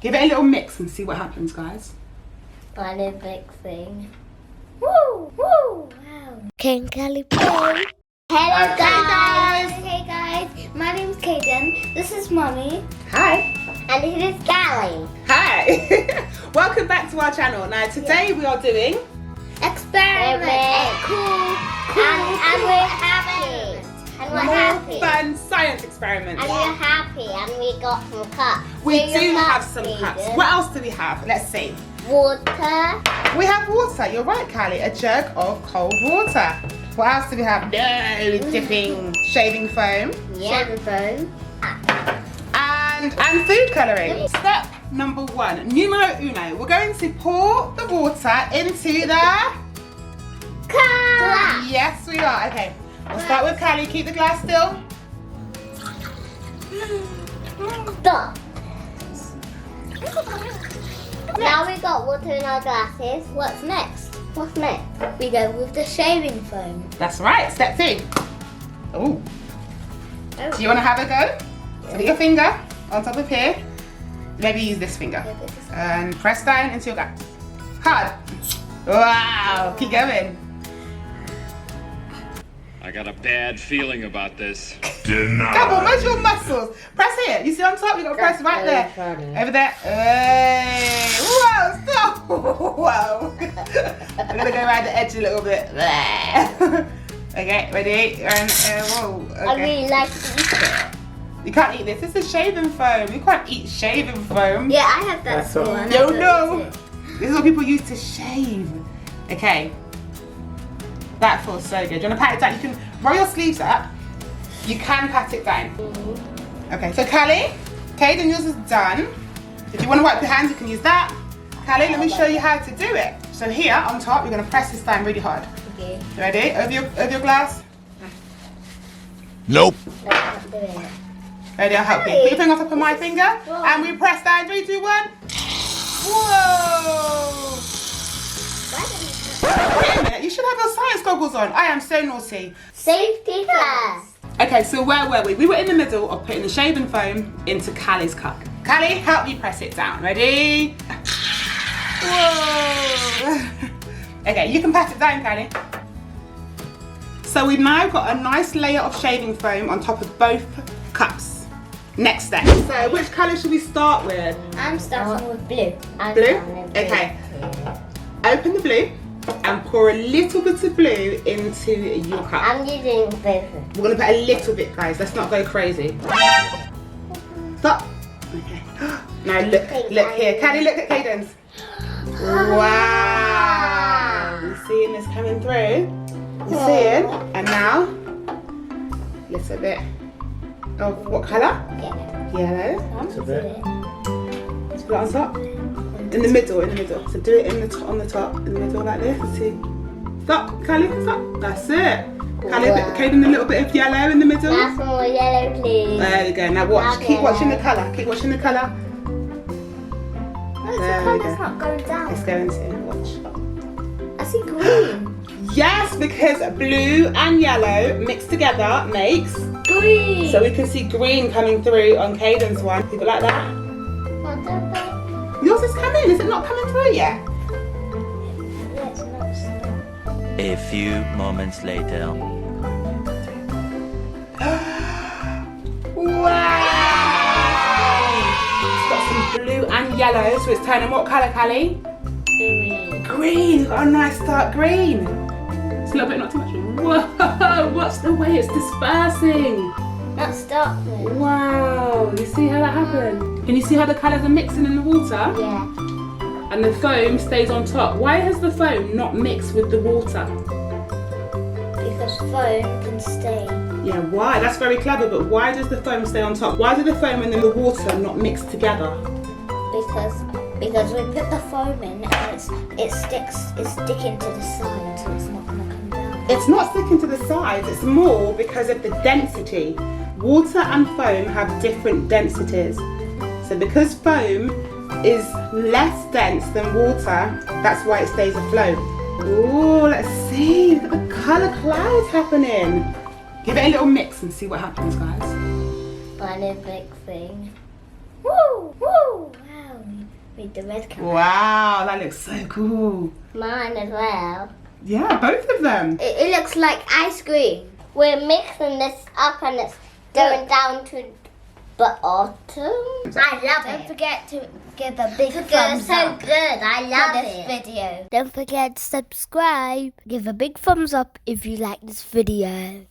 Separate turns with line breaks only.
Give it a little mix and see what happens, guys.
Funny big thing. Woo! Woo! Wow. Can Kelly play? Hello guys! Hey guys! My name's Kaden. This is Mummy.
Hi.
And this is Callie.
Hi. Welcome back to our channel. Now today we are doing
Experiment. Cool. And we're happy. And we're happy.
Fun science experiment.
And we're happy. And we got some cups.
We do have some cups. What else do we have? Let's see.
Water.
We have water. You're right, Callie. A jug of cold water. What else do we have? No, dipping shaving foam.
Yeah. Shaving foam.
And food colouring. Step number 1, numero uno. We're going to pour the water into the
glass.
Yes, we are. Okay. We'll start with Callie. Keep the glass still.
Stop. Now we got water in our glasses. What's next? What's next? We go with the shaving foam.
That's right. Step 2. Oh. Do you want to have a go? So put your finger on top of here. Maybe use this finger. And press down into your glass. Hard. Wow. Keep going.
I got a bad feeling about this.
Come on, where's your muscles? Press here. You see on top? You got to press right there. Over there. Hey. Whoa, stop. Whoa. I'm going to go around the edge a little bit. Okay, ready? And whoa. Okay.
I really like to eat it.
You can't eat this. This is shaving foam. You can't eat shaving foam.
Yeah, I have that one.
No, no. This is what people use to shave. Okay. That feels so good. Do you want to pat it down? You can roll your sleeves up. You can pat it down. Okay, so Callie, Kaden, yours is done. If you want to wipe your hands, you can use that. Callie, let me show you how to do it. So here on top, you're going to press this down really hard.
Okay.
Ready? Over your glass.
Nope.
No, I'm not doing it.
Ready? I'll help you. Put your finger on top of my finger, and we press down. 3, 2, 1. Whoa! Wait a minute, you should have your science goggles on. I am so naughty.
Safety first.
Okay, so where were we? We were in the middle of putting the shaving foam into Callie's cup. Callie, help me press it down. Ready? Whoa! Okay, you can pat it down, Callie. So we've now got a nice layer of shaving foam on top of both cups. Next step. So which colour should we start with?
I'm starting with blue.
Blue? Okay. Open the blue and pour a little bit of blue into your cup.
I'm using both.
We're going to put a little bit, guys. Let's not go crazy. Stop. Okay. Now look here. Callie, look at Caden's. Wow. You seeing this coming through? You seeing? And now, little bit of what colour? Yellow.
That's a bit.
Let's put it on top. In the middle, in the middle. So do it in the on the top, in the middle like this. See? Stop, Callie, stop. That's it. Callie, Caden, a little bit of yellow in the middle.
That's more yellow, please.
There we go. Now watch. Keep watching the colour. Keep watching the colour.
The colour's not going down.
It's going to. Watch.
I see green.
Yes, because blue and yellow mixed together makes
Green.
So we can see green coming through on Caden's one. Keep it like that. Yours is coming. Is it not coming through yet?
Let's not stop.
A few moments later.
Wow! It's got some blue and yellow, so it's turning what colour, Callie?
Green.
Green. Got a nice dark green. It's a little bit, not too much. Whoa! Watch the way it's dispersing.
Not stop it.
Wow! You see how that happened? Can you see how the colours are mixing in the water?
Yeah.
And the foam stays on top. Why has the foam not mixed with the water?
Because foam can stay.
Yeah, why? That's very clever, but why does the foam stay on top? Why do the foam and the water not mix together?
Because we put the foam in and it's sticking to the side, so it's not gonna come down.
It's not sticking to the sides, it's more because of the density. Water and foam have different densities. So because foam is less dense than water, that's why it stays afloat. Ooh, let's see. Look at the colour clouds happening. Give it a little mix and see what happens, guys.
Funny big thing. Woo! Woo! Wow! with the red colour.
Wow, that looks so cool.
Mine as well.
Yeah, both of them.
It looks like ice cream. We're mixing this up and it's going down to the bottom. I love it. Don't forget to give a big thumbs up. So good. I love this video. Don't forget to subscribe. Give a big thumbs up if you like this video.